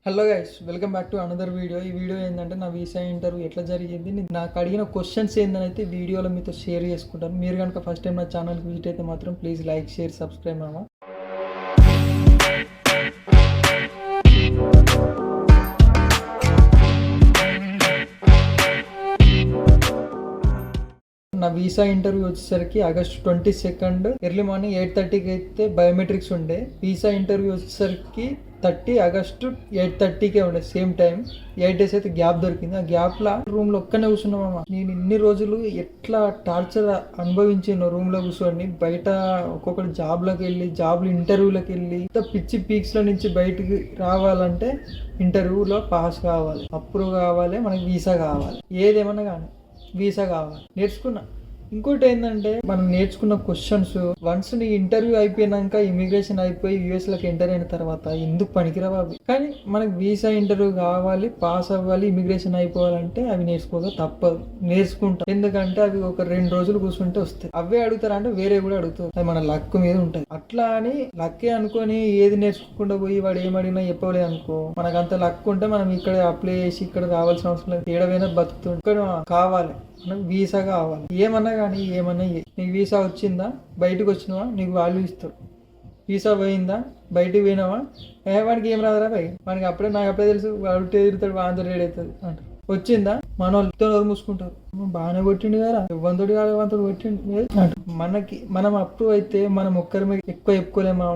Hello guys, welcome back to another video. ఈ video ఏంటంటే నా వీసా ఇంటర్వ్యూ ఎట్లా జరిగింది, నాకు అడిగిన క్వశ్చన్స్ ఏందని అయితే వీడియోలో మీతో షేర్ చేసుకుంటాను. మీరు కనుక ఫస్ట్ టైం నా ఛానల్కి విజిట్ అయితే మాత్రం ప్లీజ్ లైక్, షేర్, సబ్స్క్రైబ్ మామ. నా వీసా ఇంటర్వ్యూ వచ్చేసరికి ఆగస్ట్ 22 ఎర్లీ మార్నింగ్ 8:30కి అయితే బయోమెట్రిక్స్ ఉండే. వీసా ఇంటర్వ్యూ వచ్చేసరికి 30 ఆగస్టు 8:30కే ఉండే. సేమ్ టైం 8 days అయితే గ్యాప్ దొరికింది. ఆ గ్యాప్లో రూమ్లో ఒక్కనే కూర్చున్నామా. నేను ఇన్ని రోజులు ఎట్లా టార్చర్ అనుభవించాను రూమ్లో కూర్చొని. బయట ఒక్కొక్కటి జాబ్లోకి వెళ్ళి ఇంటర్వ్యూలోకి వెళ్ళి పిచ్చి పీక్స్లో నుంచి బయటికి రావాలంటే ఇంటర్వ్యూలో పాస్ కావాలి, అప్రూవ్ కావాలి, మనకి వీసా కావాలి. ఏదేమన్నా కానీ వీసా కావాలి. నేర్చుకున్నా. ఇంకోటి ఏంటంటే మనం నేర్చుకున్న క్వశ్చన్స్ వన్స్ నీ ఇంటర్వ్యూ అయిపోయినాక, ఇమిగ్రేషన్ అయిపోయి యూఎస్లోకి ఎంటర్ అయిన తర్వాత ఎందుకు పనికిరావు అవి. కానీ మనకి వీసా ఇంటర్వ్యూ కావాలి, పాస్ అవ్వాలి, ఇమిగ్రేషన్ అయిపోవాలంటే అవి నేర్చుకోగా తప్పదు. నేర్చుకుంటాం. ఎందుకంటే అవి ఒక 2 రోజులు కూర్చుంటే వస్తాయి. అవే అడుగుతారా అంటే వేరే కూడా అడుగుతారు. అది మన లక్ మీద ఉంటుంది. అట్లా అని లక్కే అనుకొని ఏది నేర్చుకోకుండా పోయి వాడు ఏమడిగినా చెప్పలేదు అనుకో, మనకు అంత లక్ ఉంటే మనం ఇక్కడ అప్లై చేసి ఇక్కడ రావాల్సిన అవసరం లేదు. ఏడవైనా బతుకుతుంది. ఇక్కడ కావాలి, మనకు వీసా కావాలి. ఏమన్నా కానీ ఏమన్నా నీకు వీసా వచ్చిందా, బయటకు వచ్చినావా, నీకు వాల్యూ ఇస్తాడు. వీసా పోయిందా, బయటకు పోయినావా, వాడికి ఏం రాదురా భయ్, వాడికి నాకు అప్పుడే తెలుసు, వాడు తిరుగుతాడు, వాంతో రేడ్ అవుతుంది అంటారు. వచ్చిందా, మన వాళ్ళతో మూసుకుంటారు. బాగానే కొట్టిండు కదా, ఇవ్వంతుడు కాదు, ఇవ్వంతుడు కొట్టిండు అంటారు. మనం అప్రూవ్ అయితే మనం ఒక్కరి మీద ఎక్కువ చెప్పుకోలేమా.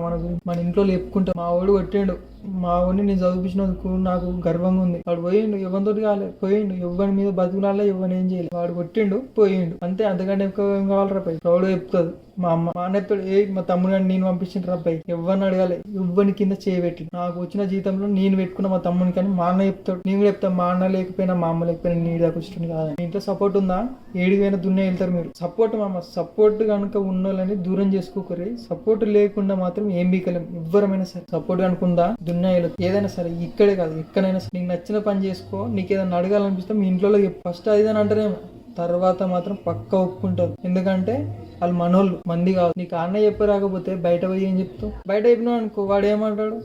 మన ఇంట్లో చెప్పుకుంటాం, మా వాడు కొట్టిండు, మా వాడిని నేను చదివించినందుకు నాకు గర్వంగా ఉంది. వాడు పోయిండు, ఇవ్వంతోటి కాలేదు, పోయిండు, ఇవ్వని మీద బతుకులాల్లో ఇవ్వని ఏం చేయలేదు, వాడు కొట్టిండు, పోయిండు, అంతే. అంతకంటే ఎక్కువ ఏం కావాలరా పై. ప్రౌడ్ చెప్తుంది మా అమ్మ. మా అన్న చెప్తాడు, మా తమ్ముడు కానీ నేను పంపించిన రబ్బాయి ఇవ్వని అడగాలి, ఇవ్వని కింద చేయబెట్టి నాకు వచ్చిన జీతంలో నేను పెట్టుకున్న మా తమ్ముని. కానీ మా అన్న చెప్తాడు, నేను కూడా చెప్తాను, మా అన్న లేకపోయినా మా అమ్మ లేకపోయినా నీ దాకా వచ్చింది కాదు. ఇంట్లో సపోర్ట్ ఉందా, ఏడిపోయినా దున్నే వెళ్తారు మీరు. సపోర్ట్ మామ, సపోర్ట్ కనుక ఉన్నోళ్ళని దూరం చేసుకోకరి. సపోర్ట్ లేకుండా మాత్రం ఏం బీకలేం. ఎవ్వరమైనా సరే సపోర్ట్ కనుకుందా దున్నే వెళ్ళదు. ఏదైనా సరే, ఇక్కడే కాదు ఎక్కడైనా సరే నీకు నచ్చిన పని చేసుకో. నీకు ఏదైనా అడగాలనిపిస్తే మీ ఇంట్లో ఫస్ట్ అదిదని అంటారేమో, తర్వాత మాత్రం పక్క ఒప్పుకుంటారు. ఎందుకంటే వాళ్ళు మనోళ్ళు, మంది కాదు. నీకు అన్న చెప్పి రాకపోతే బయట పోయి ఏం చెప్తావు. బయట చెప్పినావు అనుకో, వాడు ఏమంటాడు,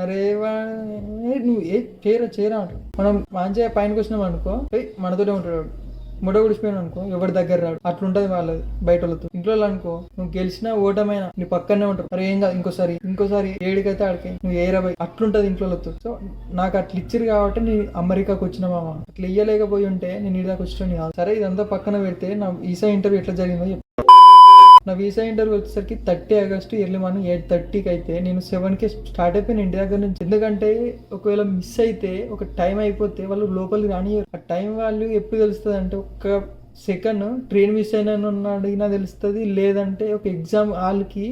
అరే నువ్వు చేరా అంటాడు. మనం మంచిగా పైనకి వచ్చినాం అనుకో, మనతోనే ఉంటాడు. ముడ గుడిచిపోయినా అనుకో, ఎవరి దగ్గర రాడు. అట్లుంటది వాళ్ళది బయట వాళ్ళతో. ఇంట్లో అనుకో, నువ్వు గెలిచినా ఓటమైనా నీ పక్కనే ఉంటారు. అరే ఏం కాదు, ఇంకోసారి ఏడికైతే ఆడికి నువ్వు ఏరబై. అట్లుంటది ఇంట్లో. నాకు అట్లా ఇచ్చిరు కాబట్టి నేను అమెరికాకు వచ్చిన మామ. అట్లా ఇయ్యలేకపోయి ఉంటే నేను ఇదాకా వచ్చిన కాదు. సరే, ఇదంతా పక్కన పెడితే నా వీసా ఇంటర్వ్యూ ఎట్లా జరిగిందో చెప్పు. నా వీసా ఇంటర్వ్యూ వచ్చేసరికి 30 ఆగస్టు ఎర్లీ మార్నింగ్ 8:30కి అయితే నేను 7కి స్టార్ట్ అయిపోయిన ఇంటి దగ్గర నుంచి. ఎందుకంటే ఒకవేళ మిస్ అయితే, ఒక టైం అయిపోతే వాళ్ళు లోపలికి రానియరు. ఆ టైం వాళ్ళు ఎప్పుడు తెలుస్తుంది అంటే, ఒక సెకండ్ ట్రైన్ మిస్ అయినా అడిగినా తెలుస్తుంది. లేదంటే ఒక ఎగ్జామ్ హాల్కి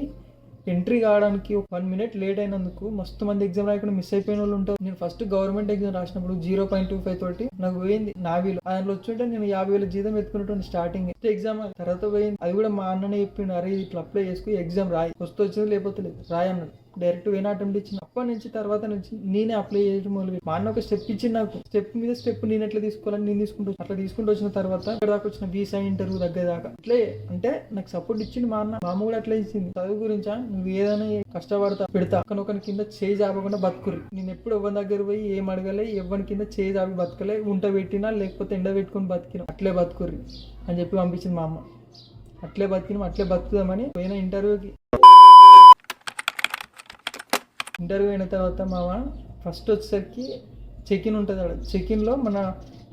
ఎంట్రీ కావడానికి ఒక 1 minute లేట్ అయినందుకు మస్తు మంది ఎగ్జామ్ రాయకుండా మిస్ అయిపోయిన వాళ్ళు ఉంటారు. నేను ఫస్ట్ గవర్నమెంట్ ఎగ్జామ్ రాసినప్పుడు 0.25 తోటి నాకు పోయింది నావీలో. దాంట్లో వచ్చుంటే నేను 50,000 జీతం ఎత్తుకున్నట్టు స్టార్టింగ్ ఎగ్జామ్. తర్వాత పోయింది. అది కూడా మా అన్ననే చెప్పిండు, అరే ఇట్లా అప్లై చేసుకుని ఎగ్జామ్ రాయి, వస్తే వచ్చింది లేకపోతే లేదు, రాయి అన్నాడు. డైరెక్ట్ వేనా అటెంప్ట్ ఇచ్చిన. అప్పటి నుంచి తర్వాత నుంచి నేనే అప్లై చేయడం మొదలు. మా అన్న ఒక స్టెప్ ఇచ్చింది నాకు. స్టెప్ మీద స్టెప్ నేను ఎట్లా తీసుకోవాలని నేను అట్లా తీసుకుంటూ వచ్చిన తర్వాత ఇక్కడ దాకా వచ్చిన వీసా ఇంటర్వ్యూ దగ్గర దాకా అట్లే. అంటే నాకు సపోర్ట్ ఇచ్చింది మా అన్న. మా అమ్మ కూడా అట్లా ఇచ్చింది. చదువు గురించా, నువ్వు ఏదైనా కష్టపడతా పెడతా, ఒకరి కింద చేయి జాపకుండా బతుకురు. నేను ఎప్పుడు ఎవరి దగ్గర పోయి ఏం అడగలే, ఎవరి కింద చేయి జాపి బతకలే. ఉంట పెట్టినా లేకపోతే ఎండ పెట్టుకుని బతికినా, అట్లే బతుకుర్రి అని చెప్పి పంపించింది మా అమ్మ. అట్లే బతికినాం, అట్లే బతుకుదామని పోయిన ఇంటర్వ్యూకి. ఇంటర్వ్యూ అయిన తర్వాత మామ ఫస్ట్ వచ్చేసరికి చెక్-ఇన్ ఉంటుంది. అక్కడ చెక్-ఇన్లో మన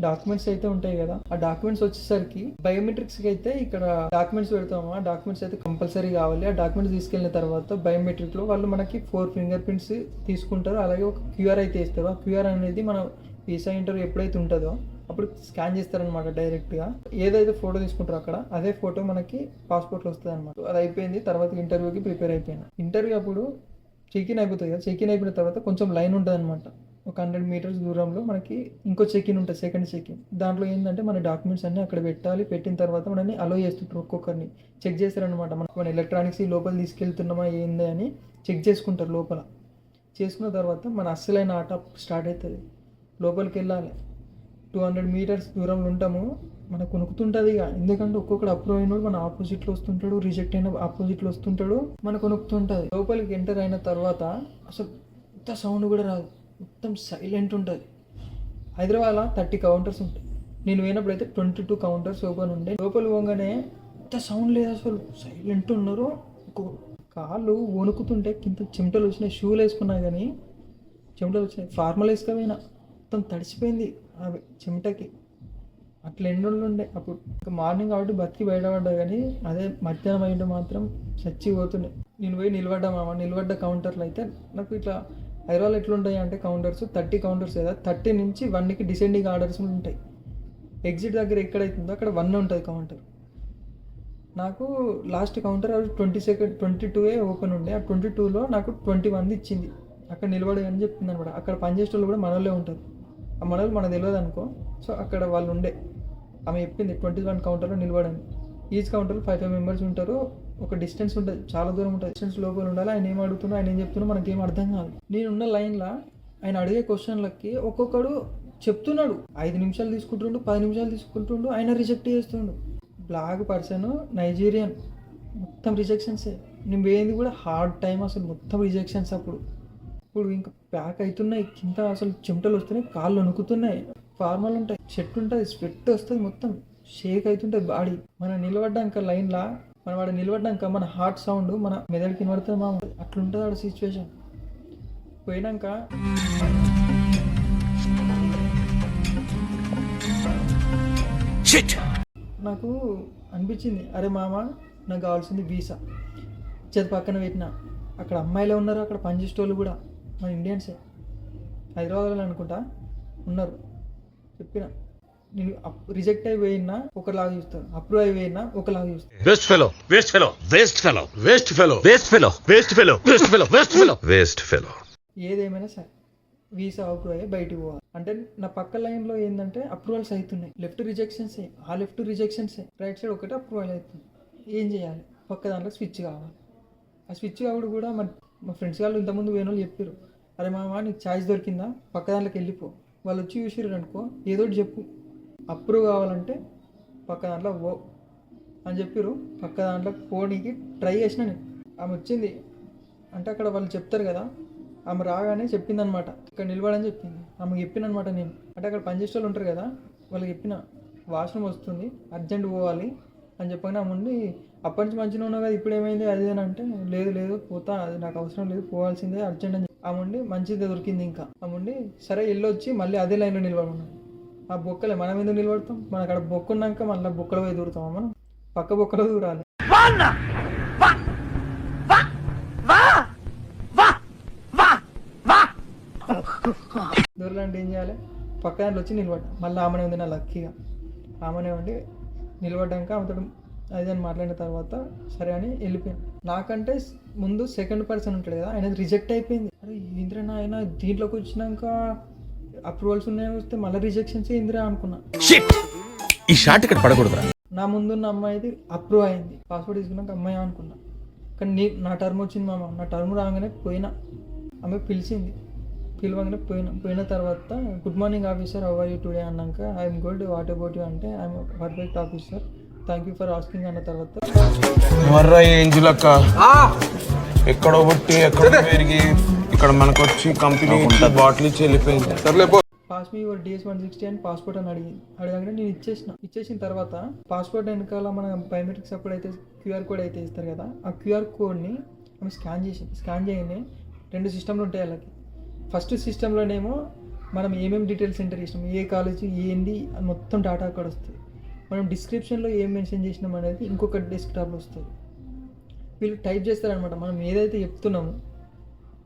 డాక్యుమెంట్స్ అయితే ఉంటాయి కదా, ఆ డాక్యుమెంట్స్ వచ్చేసరికి బయోమెట్రిక్స్కి అయితే ఇక్కడ డాక్యుమెంట్స్ పెడతాము. ఆ డాక్యుమెంట్స్ అయితే కంపల్సరీ కావాలి. ఆ డాక్యుమెంట్స్ తీసుకెళ్ళిన తర్వాత బయోమెట్రిక్లో వాళ్ళు మనకి 4 ఫింగర్ ప్రింట్స్ తీసుకుంటారు. అలాగే ఒక క్యూఆర్ అయితే ఇస్తారు. ఆ క్యూఆర్ అనేది మన వీసా ఇంటర్వ్యూ ఎప్పుడైతే ఉంటుందో అప్పుడు స్కాన్ చేస్తారనమాట డైరెక్ట్గా. ఏదైతే ఫోటో తీసుకుంటారో అక్కడ అదే ఫోటో మనకి పాస్పోర్ట్లో వస్తుంది అనమాట. అది అయిపోయింది. తర్వాత ఇంటర్వ్యూకి ప్రిపేర్ అయిపోయాను. ఇంటర్వ్యూ అప్పుడు చెక్-ఇన్ అయిపోతుంది కదా, చెక్-ఇన్ అయిపోయిన తర్వాత కొంచెం లైన్ ఉంటుంది అనమాట. ఒక 100 meters దూరంలో మనకి ఇంకో చెక్-ఇన్ ఉంటుంది, సెకండ్ చెక్-ఇన్. దాంట్లో ఏంటంటే మన డాక్యుమెంట్స్ అన్నీ అక్కడ పెట్టాలి. పెట్టిన తర్వాత మనల్ని అలో చేస్తుంటారు. ఒక్కొక్కరిని చెక్ చేస్తారనమాట. మన ఎలక్ట్రానిక్స్ లోపల తీసుకెళ్తున్నామా ఏంది అని చెక్ చేసుకుంటారు లోపల. చేసుకున్న తర్వాత మన అస్సలైన ఆట స్టార్ట్ అవుతుంది. లోపలికి వెళ్ళాలి. 200 meters దూరంలో ఉంటాము. మనకు కొనుక్కుతుంటుంది ఇక. ఎందుకంటే ఒక్కొక్కడు అప్రూవ్ అయినాడు మన ఆపోజిట్లో వస్తుంటాడు, రిజెక్ట్ అయిన ఆపోజిట్లో వస్తుంటాడు, మనకు కొనుక్కుతుంటుంది. లోపలికి ఎంటర్ అయిన తర్వాత అసలు ఇంత సౌండ్ కూడా రాదు. మొత్తం సైలెంట్ ఉంటుంది. హైదరాబాద్లో 30 కౌంటర్స్ ఉంటాయి. నేను పోయినప్పుడు అయితే 22 కౌంటర్స్ ఓపెన్ ఉండే. లోపల పోగానే ఎంత సౌండ్ లేదు, అసలు సైలెంట్ ఉన్నారు. కాళ్ళు వణుకుతుంటే కింద చెమటలు వచ్చినాయి. షూలు వేసుకున్నా కానీ చెమటలు వచ్చినాయి. ఫార్మల్ వేసుకోపోయినా మొత్తం తడిసిపోయింది ఆ చెమటకి. అట్లా ఎండలు ఉండే అప్పుడు. ఇంకా మార్నింగ్ కాబట్టి బతికి బయటపడ్డా, కానీ అదే మధ్యాహ్నం అయింటే మాత్రం చచ్చిపోతుండే. నేను పోయి నిలబడ్డ కౌంటర్లు అయితే నాకు ఇట్లా హైదరాబాద్ ఎట్లుంటాయి అంటే కౌంటర్స్ 30 కౌంటర్స్ కదా, 30 నుంచి 1కి డిసెండింగ్ ఆర్డర్స్ ఉంటాయి. ఎగ్జిట్ దగ్గర ఎక్కడైతుందో అక్కడ 1 ఉంటుంది కౌంటర్. నాకు లాస్ట్ కౌంటర్ 22 ఓపెన్ ఉండే. ఆ 22లో నాకు 21 ఇచ్చింది. అక్కడ నిలబడి అని చెప్పింది అనమాట. అక్కడ పనిచేసే వాళ్ళు కూడా మనోళ్ళే ఉంటారు. ఆ మనోళ్ళు మనకు తెలియదు అనుకో. సో అక్కడ వాళ్ళు ఉండే, ఆమె చెప్పింది 21 కౌంటర్లో నిలబడని. ఈచ్ కౌంటర్లో 5 మెంబర్స్ ఉంటారు. ఒక డిస్టెన్స్ ఉంటుంది, చాలా దూరం ఉంటుంది. డిస్టెన్స్ లోపల ఉండాలి. ఆయన ఏం అడుగుతున్నా, ఆయన ఏం చెప్తున్నా మనకేం అర్థం కాదు. నేనున్న లైన్లో ఆయన అడిగే క్వశ్చన్లకి ఒక్కొక్కడు చెప్తున్నాడు. 5 నిమిషాలు తీసుకుంటుండు, 10 నిమిషాలు తీసుకుంటుండు, ఆయన రిజెక్ట్ చేస్తుండు. బ్లాక్ పర్సన్, నైజీరియన్, మొత్తం రిజెక్షన్సే. నేను పోయింది కూడా హార్డ్ టైం, అసలు మొత్తం రిజెక్షన్స్. ఇప్పుడు ఇంకా ప్యాక్ అవుతున్నాయి, కింద అసలు చెమటలు వస్తున్నాయి, కాళ్ళు వణుకుతున్నాయి. ఫార్మల్ ఉంటాయి, షర్ట్ ఉంటుంది, స్వెట్ వస్తుంది, మొత్తం షేక్ అవుతుంటుంది బాడీ. మనం నిలబడ్డాక లైన్లో, మనం వాడు నిలబడ్డాక మన హార్ట్ సౌండ్ మన మెదడుకి వినబడుతుంది మామ. అట్లుంటుంది ఆడ సిచ్యువేషన్. పోయినాక నాకు అనిపించింది, అరే మామ నాకు కావాల్సింది వీసా. చది పక్కన పెట్టిన. అక్కడ అమ్మాయిలే ఉన్నారు, అక్కడ పనిచేసేటోళ్ళు కూడా మన ఇండియన్సే. హైదరాబాద్లో అనుకుంటా ఉన్నారు. చెప్పిన నేను రిజెక్ట్ అయిపోయినా ఒకలాగా చూస్తాను, అప్రూవ్ అయిపోయినా ఒకలాగా చూస్తాను. Waste fellow, waste fellow, waste fellow, waste fellow, waste fellow, waste fellow, waste fellow, waste fellow, waste fellow. ఏదేమైనా సరే వీసా అప్రూవ్ అయ్యి బయటికి పోవాలి. అంటే నా పక్క లైన్లో ఏంటంటే అప్రూవల్స్ అవుతున్నాయి. లెఫ్ట్ రిజెక్షన్సే, ఆ లెఫ్ట్ రిజెక్షన్సే. రైట్ సైడ్ ఒకటి అప్రూవల్ అవుతుంది. ఏం చేయాలి? పక్క దాంట్లో స్విచ్ కావాలి. ఆ స్విచ్ కావడం కూడా మా ఫ్రెండ్స్ వాళ్ళు ఇంతకుముందు పోయిన వాళ్ళు చెప్పారు, అరే మామ నీకు ఛాయిస్ దొరికిందా, పక్క దాంట్లోకి వెళ్ళిపో. వాళ్ళు వచ్చి చూసిర్రు అనుకో, ఏదో ఒకటి చెప్పు, అప్రూవ్ కావాలంటే పక్క దాంట్లో పో అని చెప్పారు. పక్క దాంట్లో పోనీకి ట్రై చేసిన నేను. ఆమె వచ్చింది అంటే అక్కడ వాళ్ళు చెప్తారు కదా, ఆమె రాగానే చెప్పింది అనమాట, ఇక్కడ నిలబడని చెప్పింది. ఆమెకు చెప్పిన అనమాట నేను. అంటే అక్కడ పనిచేసే వాళ్ళు ఉంటారు కదా, వాళ్ళకి చెప్పిన వాష్రూమ్ వస్తుంది, అర్జెంట్ పోవాలి అని చెప్పగానే ఆమె ఉండి, అప్పటి నుంచి మంచిగా ఉన్నావు కదా, ఇప్పుడు ఏమైంది అది అని అంటే, లేదు పోతా, అది నాకు అవసరం లేదు, పోవాల్సిందే అర్జెంట్ అని. ఆమె ఉండి మంచిదే దొరికింది. ఇంకా ఆమె ఉండి సరే వెళ్ళొచ్చి మళ్ళీ అదే లైన్లో నిలబడున్నాను. ఆ బొక్కలే మనం ఎందుకు నిలబడతాం? మనకు అక్కడ బొక్క ఉన్నాక మళ్ళీ బొక్కలు పోయి దూరుతామా మనం? పక్క బొక్కలో దూరాలి. దూరాలంటే ఏం చేయాలి? పక్క దాంట్లో వచ్చి నిలబడ్డా. మళ్ళీ ఆమెనే ఉంది నా లక్కీగా. ఆమెనే ఉండి నిలబడ్డాక ఆమెతో అదని మాట్లాడిన తర్వాత సరే అని వెళ్ళిపోయాను. నాకంటే ముందు సెకండ్ పర్సన్ ఉంటాడు కదా, ఆయన రిజెక్ట్ అయిపోయింది. అరే ఇంద్రనా, ఆయన దీంట్లోకి వచ్చినాక అప్రూవల్స్ ఉన్నాయని వస్తే మళ్ళీ రిజెక్షన్స్ ఇందిరా అనుకున్నా. ఈ షాట్ ఇక్కడ పడకూడదురా. నా ముందున్న అమ్మాయిది అప్రూవ్ అయింది. పాస్పోర్ట్ తీసుకున్నాక అమ్మాయి అనుకున్నా. కానీ నా టర్మ్ వచ్చింది మామ. నా టర్మ్ రాగానే పోయినా. ఆమె పిలవగానే పోయిన తర్వాత good morning officer, how are you today అన్నాక I'm good, what about you అంటే I'm perfect officer, thank you for asking అన్న తర్వాత ఎక్కడో పుట్టి ఎక్కడో పెరిగి ఇక్కడ మనకు వచ్చి కంపెనీ బాటిల్ ఇచ్చి వెళ్ళిపోయింది. పాస్ మీ యువర్ DS 160 అని పాస్పోర్ట్ అని అడిగానే నేను ఇచ్చేసిన తర్వాత పాస్పోర్ట్ వెనకాల మన బయోమెట్రిక్స్ అప్పుడు అయితే QR కోడ్ అయితే ఇస్తారు కదా, ఆ QR కోడ్ని ఆమె స్కాన్ చేయగానే 2 సిస్టమ్లు ఉంటాయి వాళ్ళకి. ఫస్ట్ సిస్టంలోనేమో మనం ఏమేమి డీటెయిల్స్ ఎంటర్ చేసినాం, ఏ కాలేజీ ఏంది అని మొత్తం డాటా అక్కడ వస్తుంది. మనం డిస్క్రిప్షన్లో ఏం మెన్షన్ చేసినాం అనేది ఇంకొక డెస్క్టాప్లో వస్తుంది. వీళ్ళు టైప్ చేస్తారనమాట. మనం ఏదైతే చెప్తున్నామో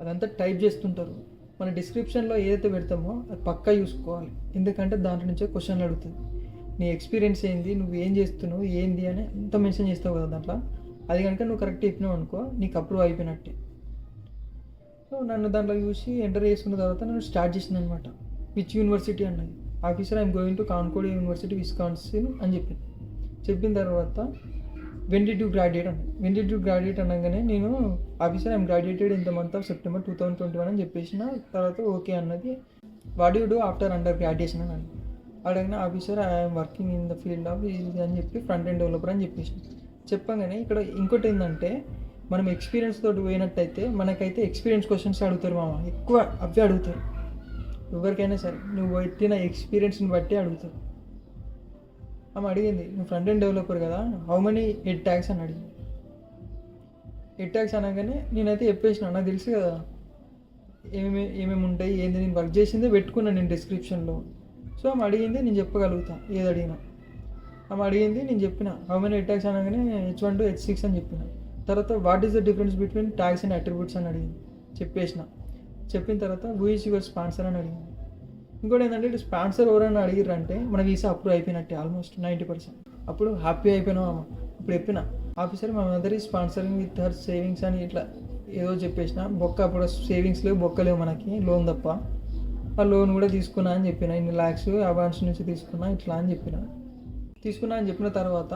అదంతా టైప్ చేస్తుంటారు. మన డిస్క్రిప్షన్లో ఏదైతే పెడతామో అది పక్కా చూసుకోవాలి. ఎందుకంటే దాంట్లో నుంచే క్వశ్చన్లు అడుగుతుంది. నీ ఎక్స్పీరియన్స్ ఏంది, నువ్వు ఏం చేస్తున్నావు ఏంది అని అంత మెన్షన్ చేస్తావు కదా దాంట్లో. అది కనుక నువ్వు కరెక్ట్ చెప్పినావు అనుకో, నీకు అప్రూవ్ అయిపోయినట్టే. సో నన్ను దాంట్లో చూసి ఎంటర్ చేసుకున్న తర్వాత నన్ను స్టార్ట్ చేసింది అనమాట. విచ్ యూనివర్సిటీ అన్నది. Officer I'm going to Concord University Wisconsin అని చెప్పిన తర్వాత వెన్ డిడ్ యూ గ్రాడ్యుయేట్ అనగానే నేను officer I'm graduated in the month of September 2021 అని చెప్పేసిన తర్వాత ఓకే అన్నది. What you do after under graduation అని అడగిన officer I'm working in the field of ఇది అని చెప్పి ఫ్రంట్ ఎండ్ డెవలపర్ అని చెప్పగానే ఇక్కడ ఇంకోటి ఏంటంటే మనం ఎక్స్పీరియన్స్ తోటి పోయినట్టయితే మనకైతే ఎక్స్పీరియన్స్ క్వశ్చన్స్ అడుగుతారు మామ, ఎక్కువ అవే అడుగుతారు. ఎవరికైనా సరే నువ్వు ఎత్తిన ఎక్స్పీరియన్స్ని బట్టి అడుగుతావు. ఆమె అడిగింది, నువ్వు ఫ్రంట్ ఎండ్ డెవలపర్ కదా, హౌ మెనీ హెడ్ ట్యాగ్స్ అని అడిగింది. హెడ్ ట్యాగ్స్ అనగానే నేనైతే చెప్పేసిన, నాకు తెలుసు కదా ఏమేమి ఉంటాయి ఏంది, నేను వర్క్ చేసిందే పెట్టుకున్నాను నేను డిస్క్రిప్షన్లో. సో ఆమె అడిగింది నేను చెప్పగలుగుతా ఏది అడిగినా. ఆమె అడిగింది నేను చెప్పిన హౌ మెనీ హెడ్ ట్యాగ్స్ అనగానే H1 to H6 అని చెప్పిన. తర్వాత what is the difference between tags and attributes అని అడిగింది. చెప్పిన తర్వాత హూ ఈస్ యువర్ స్పాన్సర్ అని అడిగింది. ఇంకోటి ఏంటంటే ఇటు స్పాన్సర్ ఎవరైనా అడిగిరంటే మన వీసా అప్రూవ్ అయిపోయినట్టే ఆల్మోస్ట్ 90%. అప్పుడు హ్యాపీ అయిపోయినాం అమ్మ. ఇప్పుడు చెప్పిన ఆఫీసర్ మా మదర్ ఈ స్పాన్సరింగ్ విత్ హర్ సేవింగ్స్ అని ఇట్లా ఏదో చెప్పేసిన. అప్పుడు సేవింగ్స్ లేవు బొక్కలేవు మనకి, లోన్ తప్ప. ఆ లోన్ కూడా తీసుకున్నా అని చెప్పిన, ఇన్ని ల్యాక్స్ అవాన్స్ నుంచి తీసుకున్నా ఇట్లా అని తీసుకున్నా అని చెప్పిన తర్వాత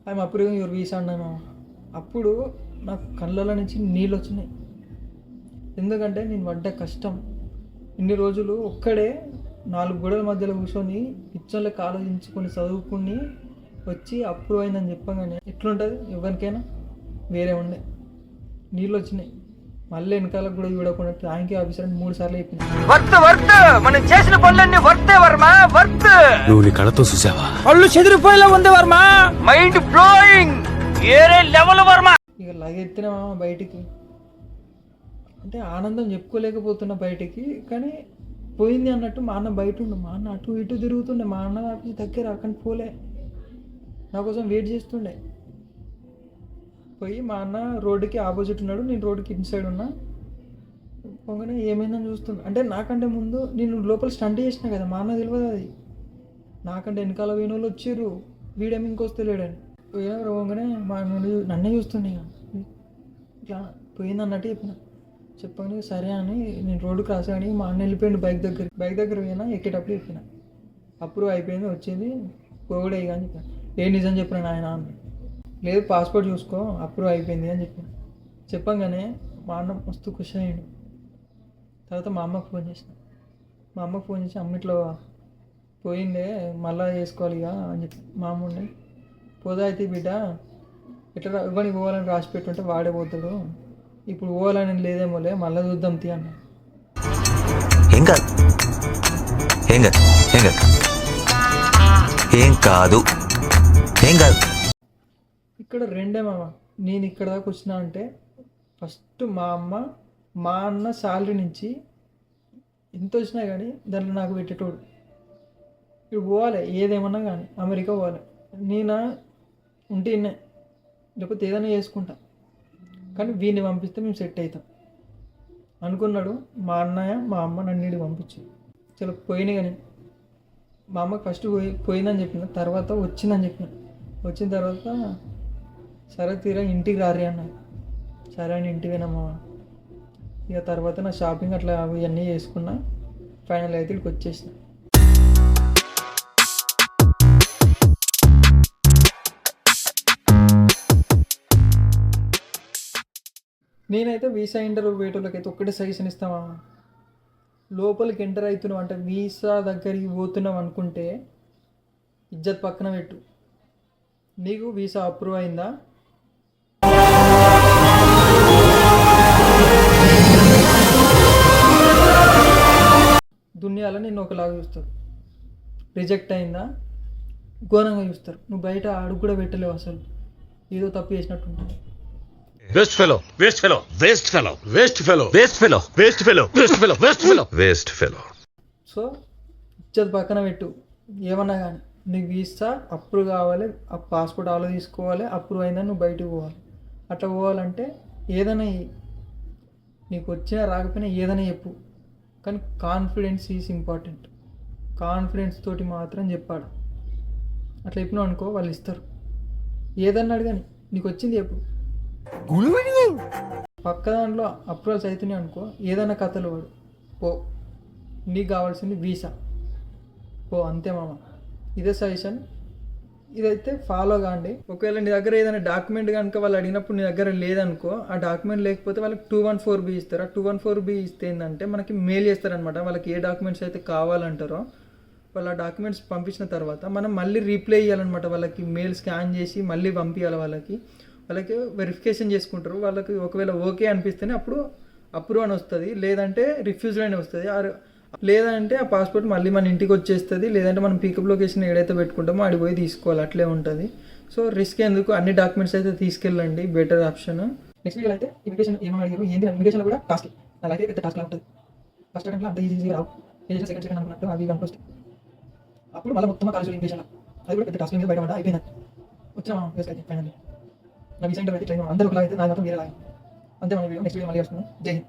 ఐఎమ్ అప్రూవింగ్ యువర్ వీసా అన్నాను. అప్పుడు నాకు కళ్ళలో నుంచి నీళ్ళు వచ్చినాయి. ఎందుకంటే నేను పడ్డ కష్టం ఇన్ని రోజులు ఒక్కడే 4 గోడల మధ్యలో కూర్చొని పిచ్చోళ్ళకి ఆలోచించుకొని చదువుకుని వచ్చి అప్రూవ్ అయిందని చెప్పగానే ఎట్లుంటుంది ఎవరికైనా వేరే ఉండే. నీళ్ళు వచ్చినాయి. మళ్ళీ వెనకాలకు కూడా చూడకుండా థ్యాంక్ యూ ఆఫీసర్ అని 3 సార్లు చెప్పింది. మనం చేసిన పనులన్నీ వర్తే వర్మ, వర్త్. నువ్వు నీ కళ్ళతో చూసావా? పళ్ళు చెదిరిపోయేలా ఉంది వర్మ, మైండ్ బ్లోయింగ్, ఏరే లెవెల్ వర్మ. ఇక లగెత్తిన బయటికి అంటే ఆనందం చెప్పుకోలేకపోతున్నా బయటికి. కానీ పోయింది అన్నట్టు మా అన్న బయట ఉండు, మా అన్న అటు ఇటు తిరుగుతుండే, మా అన్న ఆఫీస్ దగ్గర అక్కడ పోలే, నా కోసం వెయిట్ చేస్తుండే. పోయి మా అన్న రోడ్డుకి ఆపోజిట్ ఉన్నాడు, నేను రోడ్డుకి ఇన్సైడ్ ఉన్నా. పోగానే ఏమైందని చూస్తున్నా. అంటే నాకంటే ముందు నేను లోపల స్టంట్ చేసినా కదా, మా అన్న తెలియదు అది. నాకంటే వెనకాల పోయిన వాళ్ళు వచ్చిర్రు, వీడేమి ఇంకొస్తలేడని. పోయినా పోగానే మా నన్నే చూస్తుండే. ఇట్లా పోయింది అన్నట్టు చెప్పగానే సరే అని నేను రోడ్డు క్రాస్ కానీ మా అన్న వెళ్ళిపోయిండు బైక్ దగ్గర పోయినా. ఎక్కేటప్పుడు చెప్పిన అప్రూవ్ అయిపోయింది వచ్చింది పోగడే కానీ చెప్పాను. ఏ నిజం చెప్పిన ఆయన అన్న, లేదు పాస్పోర్ట్ చూసుకో అప్రూవ్ అయిపోయింది అని చెప్పగానే మా అన్న మస్తు ఖుషి అయ్యాడు. తర్వాత మా అమ్మకు ఫోన్ చేసి అమ్మ ఇట్లా పోయిందే మళ్ళా చేసుకోవాలి ఇక అని చెప్పి. మా అమ్మ ఉండే పోదా అయితే బిడ్డ ఎట్లా ఇవ్వని పోవాలని రాసి పెట్టుంటే వాడే పోతాడు, ఇప్పుడు పోవాలని లేదేమోలే మళ్ళీ చూద్దాం తీ అన్న. ఏం కాదు. ఇక్కడ రెండే మామ. నేను ఇక్కడ దాకా వచ్చినా అంటే ఫస్ట్ మా అమ్మ మా అన్న శాలరీ నుంచి ఎంత వచ్చినా కానీ దాంట్లో నాకు పెట్టేటోడు. ఇప్పుడు పోవాలి ఏదేమన్నా కానీ అమెరికా పోవాలి, నేను ఉంటే లేకపోతే ఏదైనా చేసుకుంటా, కానీ వీడిని పంపిస్తే మేము సెట్ అవుతాం అనుకున్నాడు మా అన్నయ్య. మా అమ్మ నన్ను పంపించు చలో పోయినాయి. కానీ మా అమ్మకి ఫస్ట్ పోయిందని చెప్పిన, తర్వాత వచ్చిందని చెప్పిన. వచ్చిన తర్వాత సరే తీరా ఇంటికి రారి అన్న. సరే అని ఇంటికి పోయినామా. ఇక తర్వాత నా షాపింగ్ అట్లా అవన్నీ చేసుకున్నా. ఫైనల్ అయితే ఇక్కడికి వచ్చేసిన. నేనైతే వీసా ఇంటర్వ్యూ పోయేటోళ్ళకైతే ఒక్కటే సజెషన్ ఇస్తామా, లోపలికి ఎంటర్ అవుతున్నావు అంటే వీసా దగ్గరికి పోతున్నావు అనుకుంటే ఇజ్జత్ పక్కన పెట్టు. నీకు వీసా అప్రూవ్ అయిందా, దునియాలో నిన్ను ఒకలాగా చూస్తారు. రిజెక్ట్ అయిందా ఘోరంగా చూస్తారు. నువ్వు బయట అడుగు కూడా పెట్టలేవు, అసలు ఏదో తప్పు చేసినట్టు ఉంటుంది. Waste fellow, waste fellow, waste fellow, waste fellow, waste fellow, waste fellow, waste fellow, waste fellow, waste fellow. So ఇచ్చేది పక్కన పెట్టు. ఏమన్నా కానీ నీకు వీసా అప్రూవ్ కావాలి, ఆ పాస్పోర్ట్ ఆలో తీసుకోవాలి, అప్రూవ్ అయిందని నువ్వు బయటకు పోవాలి. అట్లా పోవాలంటే ఏదైనా నీకు వచ్చినా రాకపోయినా ఏదైనా చెప్పు, కానీ కాన్ఫిడెన్స్ ఈజ్ ఇంపార్టెంట్. కాన్ఫిడెన్స్ తోటి మాత్రం చెప్పాడు. అట్లా చెప్పినావు అనుకో వాళ్ళు ఇస్తారు. ఏదన్నా అడగని నీకు వచ్చింది చెప్పు. పక్క దాంట్లో అప్రూవల్స్ అవుతున్నాయి అనుకో, ఏదైనా కథలు వాడు పో, నీకు కావాల్సింది వీసా పో, అంతే మామ. ఇదే సజెషన్, ఇదైతే ఫాలో కాండి. ఒకవేళ నీ దగ్గర ఏదైనా డాక్యుమెంట్ కనుక వాళ్ళు అడిగినప్పుడు నీ దగ్గర లేదనుకో, ఆ డాక్యుమెంట్ లేకపోతే వాళ్ళకి 214B ఇస్తారు. ఆ 214B ఇస్తే ఏంటంటే మనకి మెయిల్ చేస్తారనమాట. వాళ్ళకి ఏ డాక్యుమెంట్స్ అయితే కావాలంటారో వాళ్ళు ఆ డాక్యుమెంట్స్ పంపించిన తర్వాత మనం మళ్ళీ రీప్లై ఇవ్వాలన్నమాట. వాళ్ళకి మెయిల్ స్కాన్ చేసి మళ్ళీ పంపించాలి. వాళ్ళకి వెరిఫికేషన్ చేసుకుంటారు. వాళ్ళకి ఒకవేళ ఓకే అనిపిస్తేనే అప్పుడు అప్రూవ్ అని వస్తుంది, లేదంటే రిఫ్యూజ్డ్ అని వస్తుంది. లేదంటే ఆ పాస్పోర్ట్ మళ్ళీ మన ఇంటికి వచ్చేస్తుంది, లేదంటే మనం పికప్ లొకేషన్ ఏడైతే పెట్టుకుంటామో ఆడికి పోయి తీసుకోవాలి, అట్లే ఉంటుంది. సో రిస్క్ ఎందుకు, అన్ని డాక్యుమెంట్స్ అయితే తీసుకెళ్ళండి, బెటర్ ఆప్షన్. నెక్స్ట్ వీడియో అయితే ఇమిగ్రేషన్ ఏమో అడిగారు, ఏంటి ఇమిగ్రేషన్ కూడా టాస్క్, నా లైఫ్ పెద్ద టాస్క్ ఉంటుంది. ఫస్ట్ అటెంప్ట్లో అంత ఈజీ రావు, సెకండ్ అనుకున్నట్టు అవి కనుకొస్తాయి. అప్పుడు మళ్ళీ మొత్తం కాలేజ్ ఇమిగ్రేషన్ అది కూడా పెద్ద టాస్క్ మీద బయట అయిపోయింది. వచ్చిన అయితే ఫైనల్ నా వీసా ఇంటర్వ్యూ అయితే అందరూ ఒకలా అయితే నాకు మాత్రం వేరే లాగా. అంతే మన వీడియో, నెక్స్ట్ వీడియో మళ్ళీ వస్తున్నాం. జై హింద్.